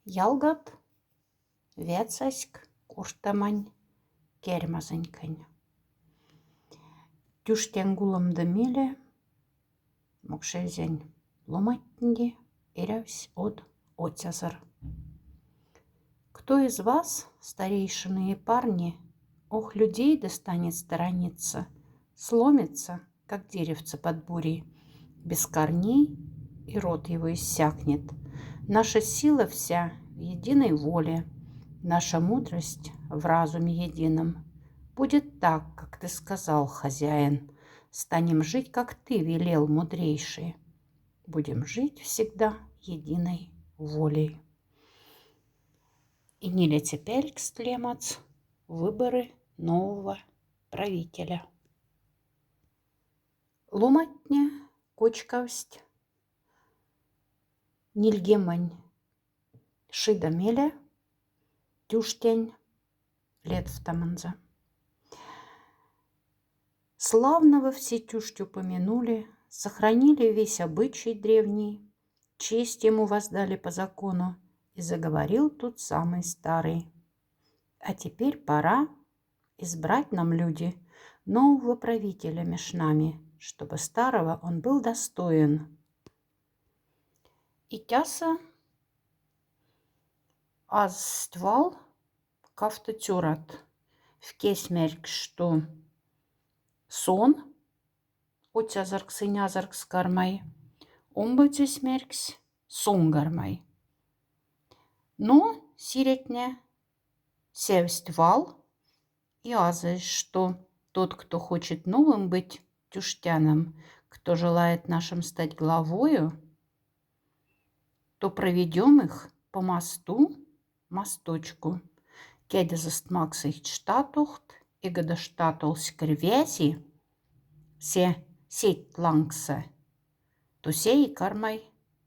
Ялгат вецаськ куштамань кермазынькань. Тюштен гулымды миле, мокшельзень ломаттинде эрявсь от отязыр. Кто из вас, старейшины и парни, ох, людей достанет сторониться, сломится, как деревце под бурей, без корней, и рот его иссякнет. Наша сила вся в единой воле, наша мудрость в разуме едином. Будет так, как ты сказал, хозяин, станем жить, как ты велел, мудрейший. Будем жить всегда единой волей. И не теперь стлемац выборы нового правителя. Ломатня кочкавсть нильгемань шида меля тюштень лет в таманза. Славного все тюштю помянули, сохранили весь обычай древний, честь ему воздали по закону, и заговорил тут самый старый. А теперь пора избрать нам, люди, нового правителя меж нами, чтобы старого он был достоин. И тяса аствал кафтатюрат в кесмерк, что сон отязаркс и нязаркс кармай, омбыцес меркс сунгармай. Но сиретня севствал и азы, что тот, кто хочет новым быть тюштяном, кто желает нашим стать главою, то проведем их по мосточку. Кедезест макс их штатухт, и года штатулс кривязи, се сеть лангса, то сей кармай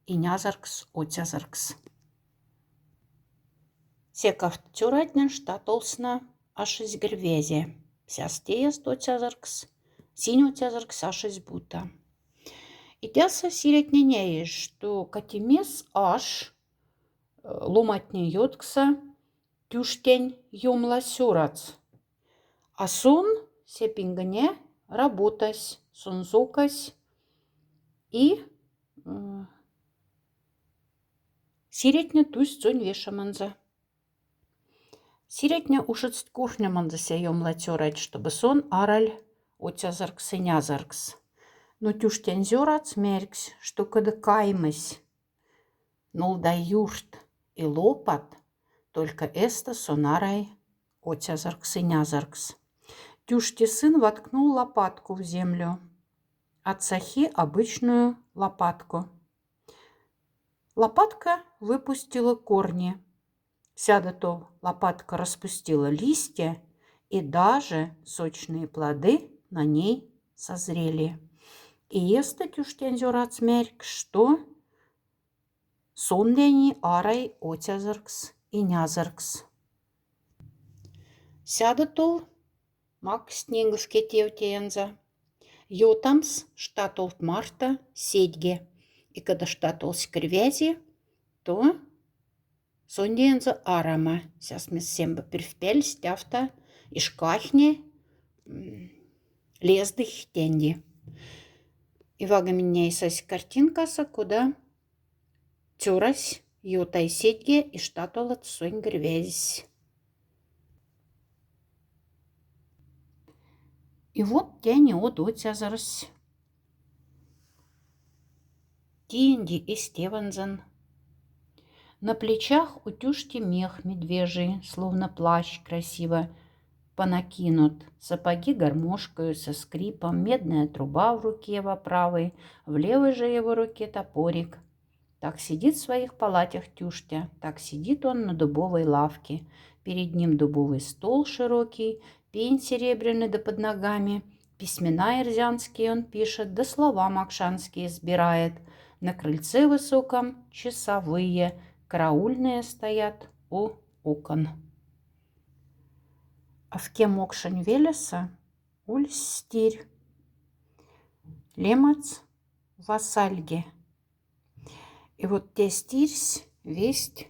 и нязаркс отязаркс. Секав тюратня штатулсна аж из грвезе, сястеяс отязаркс, синь отязаркс аж из бута. И тяса сиретненеешь, что катимес аж ломатне йоткса тюштень юмла сюрац. А сон сепингне работась, сунзокась и сиретня тусть цонь вешаманза. Сиретня ушец кухняманза се юмла тюрать, чтобы сон араль отязаркс и нязаркс. Но тюштень зюрац меркс, что когда каймась, нолда юрт и лопат, только эста сонарай отязаркс и нязаркс. Тюшти сын воткнул лопатку в землю, а цахи обычную лопатку. Лопатка выпустила корни. Сядато лопатка распустила листья, и даже сочные плоды на ней созрели. И еста тюштен зюрац мерк, что сонлени арай отязаркс и нязаркс. Сядато мак снегов кетевтеенза. Йотамс штатолт марта седьге. И когда штатолс кривязи, то сонденза арама. Сейчас мы семба первпель стяфта и шкахне лездых тенди. И вага меня исась картинкаса, куда тюрась ютай седьге и штатолот сонь грвязь. И вот тяни от отязарс. Тинди и Стевензен. На плечах у тюшки мех медвежий, словно плащ красиво понакинут. Сапоги гармошкою со скрипом, медная труба в руке во правой, в левой же его руке топорик. Так сидит в своих палатях тюштя, так сидит он на дубовой лавке. Перед ним дубовый стол широкий, пень серебряный да под ногами. Письмена ирзянские он пишет, да слова макшанские сбирает. На крыльце высоком часовые, караульные стоят у окон. А в кем мокшень велеса уль стирь. Лемац вассальге. И вот те стирсь весть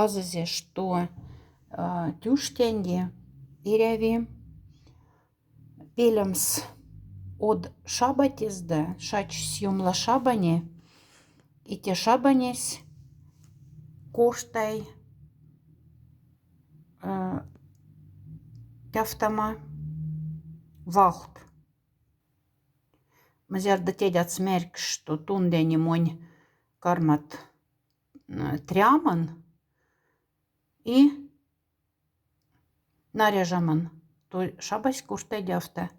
азазе, что тюштенди иряви пелемс от шабатизда шач сьюмла шабане и те шабанесь коштай тяфтама вахт. Мазярда тедят смерк, что тундени монь кармат тряман и наряжаман. То шабась куштай дяфта.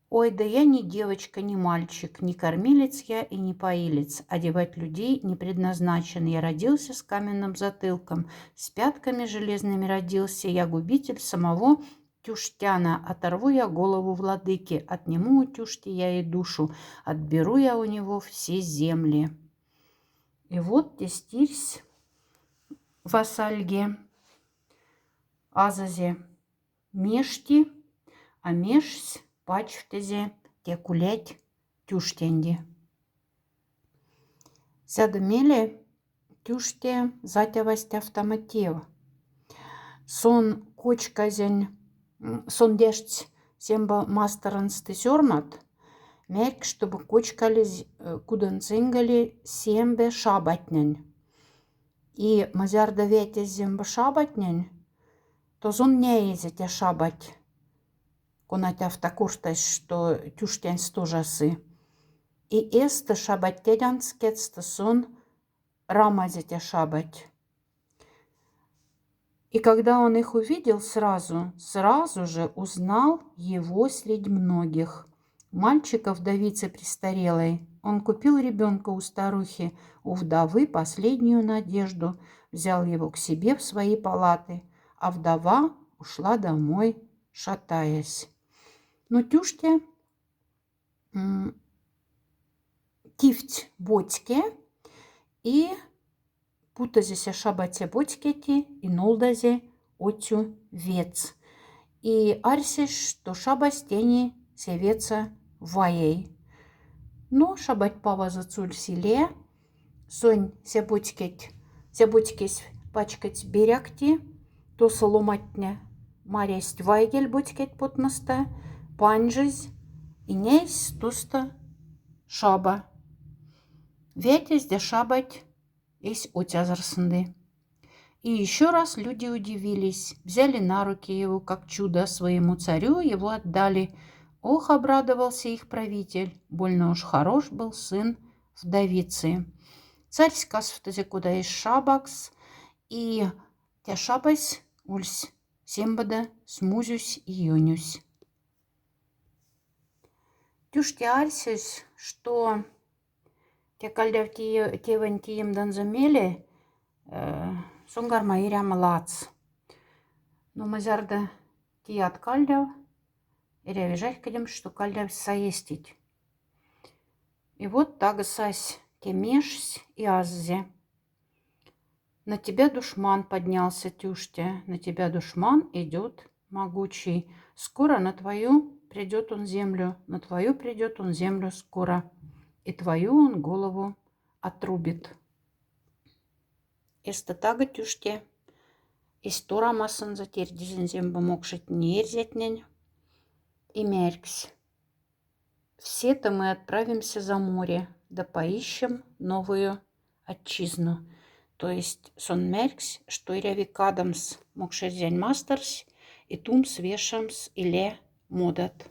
Ой, да я не девочка, не мальчик, не кормилец я и не поилец. Одевать людей не предназначен. Я родился с каменным затылком, с пятками железными родился. Я губитель самого Тюштяна. Оторву я голову владыки, отниму у Тюшти я и душу, отберу я у него все земли. И вот тестирсь вассальге азазе мешти, а мешсь пачфтезе те кулять тюштенди. Сядомеле тюште затявасть автоматив. Сон кочказень, сон дешць семба мастерансты сёрмат, мерк, чтобы кочкали кудан цингали сембе шабатнень. И мазярда ветес земба шабатнень, то зон не езете шабать. Конатяв такуштась, что тюштень стожасы. И эсты шабать тедянскетсты сон рамазете шабать. И когда он их увидел сразу же узнал его среди многих. Мальчика вдовицы престарелой. Он купил ребенка у старухи, у вдовы последнюю надежду, взял его к себе в свои палаты, а вдова ушла домой, шатаясь. Но тюште тифть ботьке и путазися шабате ботькети и нолдазе отю вец. И арсиш, что шабастени севеца ваей. Но шабать пава за цуль селе, сонь себутькесь пачкать берякти, то соломатня маресть вайгель ботькет потмаста, панжиз и нейс туста шаба. Ветесь де шабать есть отязарсынды. И еще раз люди удивились, взяли на руки его, как чудо, своему царю, его отдали. Ох, обрадовался их правитель, больно уж хорош был сын вдовицы. Царь сказал, куда есть шабакс, и тя шабась ульсь, сембада смузюсь и юнюсь. Тюште альсюсь, что те кальдяв тевен тием данзамеле, сунгарма иря малац. Но мазярда тият кальдяв, иря вижать кадем, что кальдяв саестить. И вот так сась темешсь и аззе. На тебя душман поднялся, тюште, на тебя душман идет могучий. Скоро на твою придет он землю, на твою придет он землю скоро, и твою он голову отрубит. Эстатага тюште, истора масын затердизен земба мокшить нерзетнень, и меркс. Все-то мы отправимся за море, да поищем новую отчизну. То есть сон меркс, что и рявикадамс мокшерзень мастерс, и тум свешамс иле модат.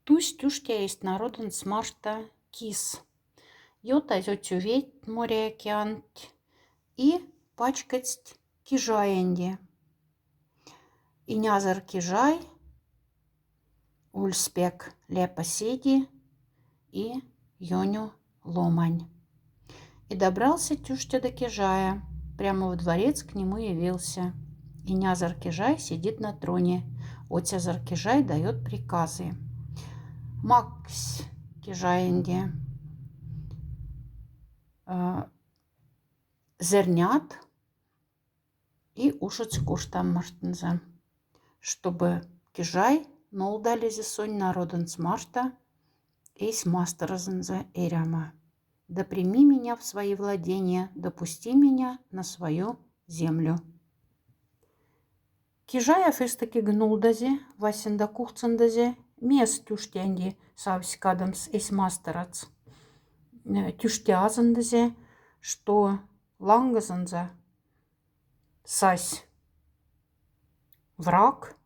Тусь тюштя есть народен смарта кис. Йота зётю ведь море океант и пачкать кижаенди. И нязар кижай, ульспек лепа седи и йоню ломань. И добрался тюштя до кижая, прямо в дворец к нему явился. И нязар кижай сидит на троне, отязар кижай дает приказы. Макс кижаенди зернят и ушать куштам мартынза, чтобы кижай нолдали зесонь народен смарта и смастерзенза эряма. Да прими меня в свои владения, допусти меня на свою землю. Кижая фестаки гнулдазе, васенда кухцандазе, мес тюштянди савсикадамс эс мастерац. Тюштязандазе, что лангазанза сась враг,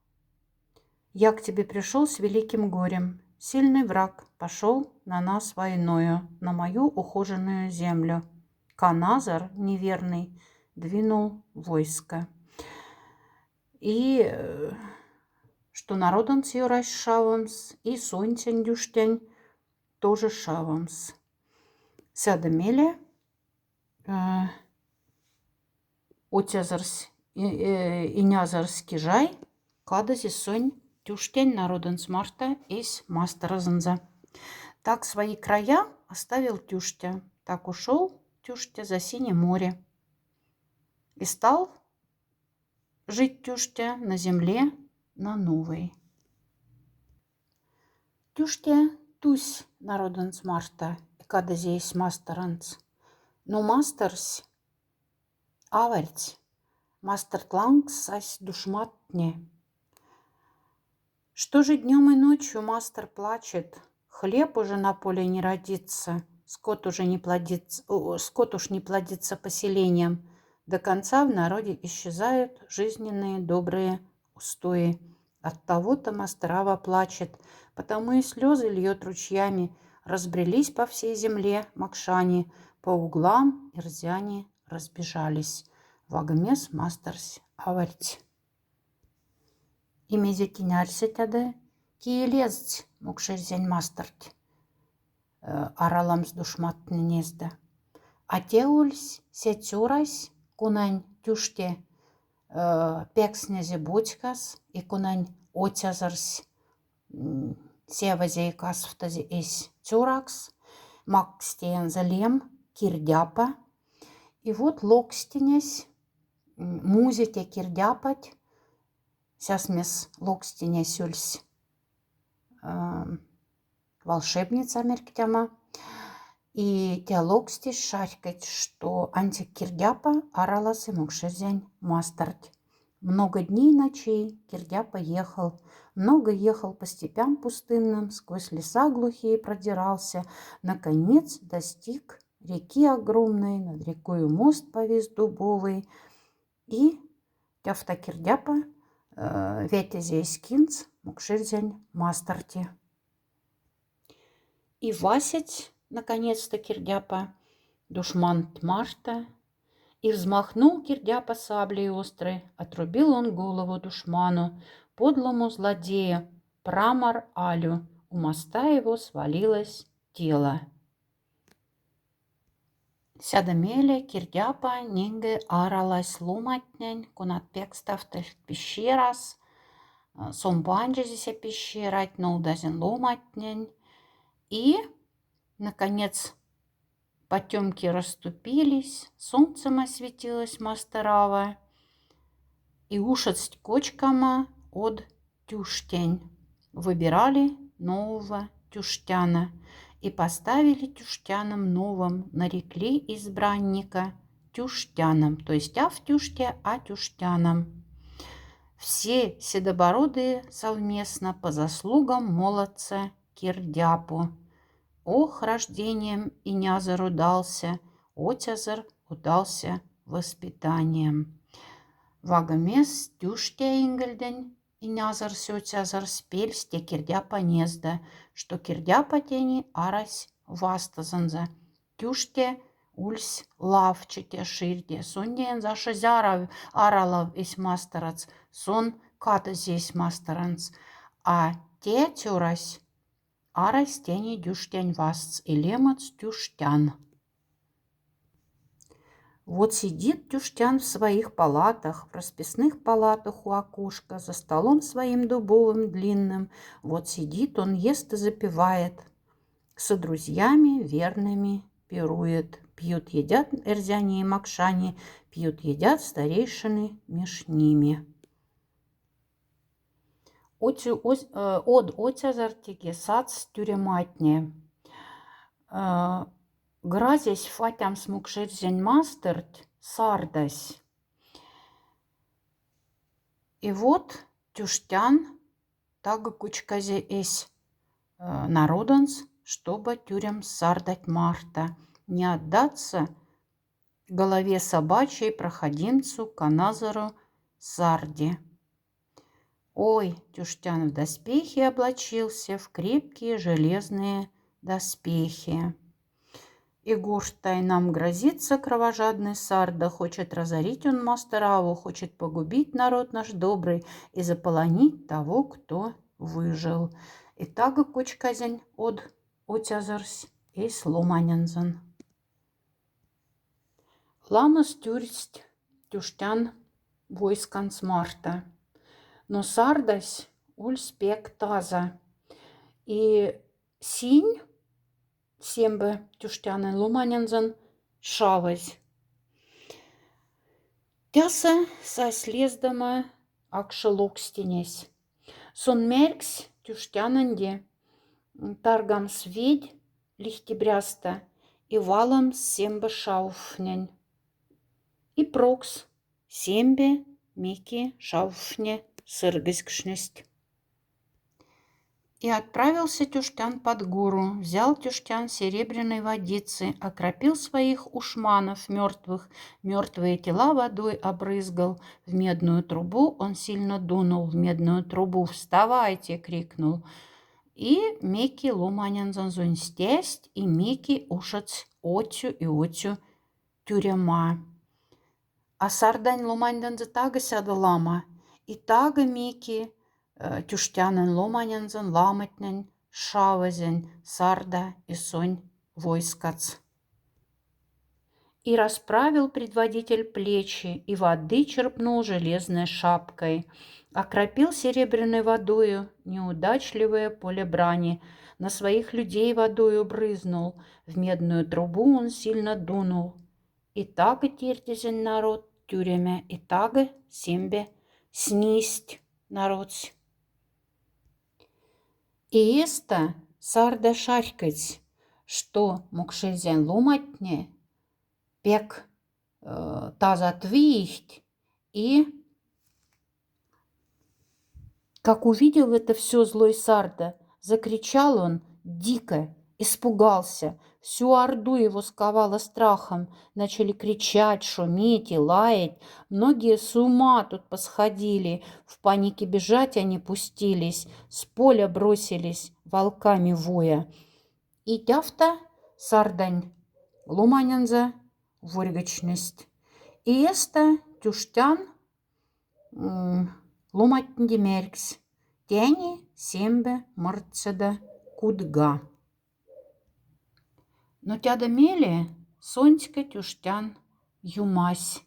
я к тебе пришел с великим горем. Сильный враг пошел на нас войною, на мою ухоженную землю. Каназар, неверный, двинул войско. И что народон сьюрась шавамс, и сонтень дюштень тоже шавамс. Сядамеле отязарс и нязарс кижай, кадази сонь тюштень народон смарта из мастеразанза. Так свои края оставил Тюштя, так ушел Тюштя за синее море. И стал жить Тюштя на земле на новой. Тюштя тусь народен смарта, когда здесь мастеранц. Но мастерс аварць, мастертлангс сась душматне. Что же днем и ночью мастер плачет, хлеб уже на поле не родится, скот уж не плодится поселением. До конца в народе исчезают жизненные добрые устои. От того-то Мастерава плачет, потому и слезы льет ручьями. Разбрелись по всей земле макшане, по углам ирзяне разбежались. Вагмес мастерс аварьть. Имезе кинярсе тяды, киелезть мукшерзень мастерт. Араламс душматны незда. А те ульсь сетюрась, кунань тюште пекснезе бочкас, и кунань отязарсь севазе и касфтазе эс тюракс, макстен залем кирдяпа. И вот локстенесь, музите кирдяпать, сясмес локстенесь ульсь волшебница мерктяма. И диалогстись шарькать, что антикирдяпа аралас и мукшерзень мастерт. Много дней и ночей Кирдяпа ехал, много ехал по степям пустынным, сквозь леса глухие продирался, наконец достиг реки огромной, над рекою мост повис дубовый, и тяфта Кирдяпа ветезе искинц мукшерзень мастерти. И васять наконец-то Кирдяпа, душман Марта, и взмахнул Кирдяпа саблей острой, отрубил он голову душману, подлому злодею, Прамар Алю, у моста его свалилось тело. Сядамеле Кирдяпа нинге аралась ломатнень, кунат пекставтых пещерас, сомбанджезися пещерать, ноудазен ломатнень, и наконец, потемки расступились, солнцем осветилась Мастерава, и ушасть кочкама от Тюштень выбирали нового Тюштяна и поставили Тюштяном новым, нарекли избранника Тюштяном, то есть в Тюште, а Тюштяном. Все седобородые совместно по заслугам молодца Кирдяпу. Ох, рождением и нязар удался, отязар удался воспитанием. Вагамес тюштя ингельдень, и нязар сётязар спельсте Кирдяпа незда, что Кирдяпа тени арась вастазанза. Тюште ульсь лавчите ширде, сунден за шазяров аралов ис мастерац, сон ката здесь мастеранц, а те тюрась арась тени дюштянь вастц и лемац тюштян. Вот сидит Тюштян в своих палатах, в расписных палатах у окошка, за столом своим дубовым длинным. Вот сидит он, ест и запивает, со друзьями верными пирует. Пьют, едят эрзяне и макшане, пьют, едят старейшины меж ними. Од отязар теге сац тюрематне. Гразесь фатям смукшерзень мастерт сардась. И вот тюштян тага кучказе эсь народанс, чтобы тюрем сардать Марта, не отдаться голове собачьей проходимцу Каназару Сарди. Ой, Тюштян в доспехи облачился, в крепкие железные доспехи. И гурштай нам грозится кровожадный Сарда, хочет разорить он Мастераву, хочет погубить народ наш добрый и заполонить того, кто выжил. И тага кучказень от отязарсь и сломанензен. Ламас тюрсть Тюштян войскан смарта. Но сардась уль спек таза. И синь сембе Тюштяны луманензен шавась. Тяса са слездама акшелокстенесь. Сон меркс Тюштянанде таргам сведь лихтебряста и валом сембе шауфнень. И прокс сембе мики шауфне сыргискшность. И отправился Тюштян под гору, взял Тюштян серебряной водицы, окропил своих ушманов мертвых, мертвые тела водой обрызгал, в медную трубу он сильно дунул, в медную трубу «Вставайте!» крикнул. И меки ломанянзан зунстесть, и меки ушац отю и отю тюрема. А сардань ломанянза тага сяда лама, и тага меки Тюштянен ломанянзен ламатнен шавазен сарда и сонь войскац. И расправил предводитель плечи, и воды черпнул железной шапкой, окропил серебряной водою неудачливое поле брани, на своих людей водою брызнул, в медную трубу он сильно дунул. И тага тиртизен народ тюремя, и тага сембе снисть народсь. И эста сарда шарькать, что мукшезен ломатне, пек таза твихть, и как увидел это все злой Сарда, закричал он дико, испугался, всю орду его сковало страхом, начали кричать, шуметь и лаять, многие с ума тут посходили, в панике бежать они пустились, с поля бросились, волками воя. И тяфта Сардань луманянза воргачность. И эста Тюштян луматнди меркс, тяни сембе мырцеда кудга. Но тяда мели сонька Тюштян юмась.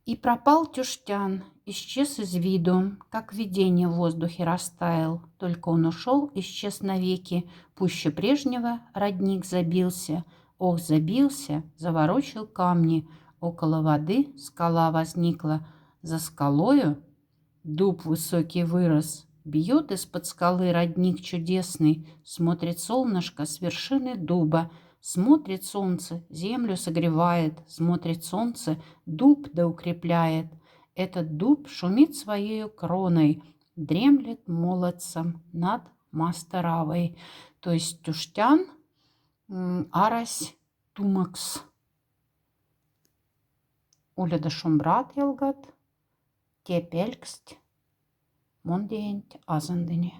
И пропал Тюштян, исчез из виду, как видение в воздухе растаял. Только он ушел, исчез навеки, пуще прежнего родник забился. Ох, забился, заворочил камни. Около воды скала возникла, за скалою дуб высокий вырос. Бьет из-под скалы родник чудесный, смотрит солнышко с вершины дуба. Смотрит солнце, землю согревает, смотрит солнце, дуб да укрепляет. Этот дуб шумит своей кроной, дремлет молодцем над Мастеравой. То есть Тюштян арась тумакс. Уля да шумбрат елгат, те пелькст, мондеент азандыне.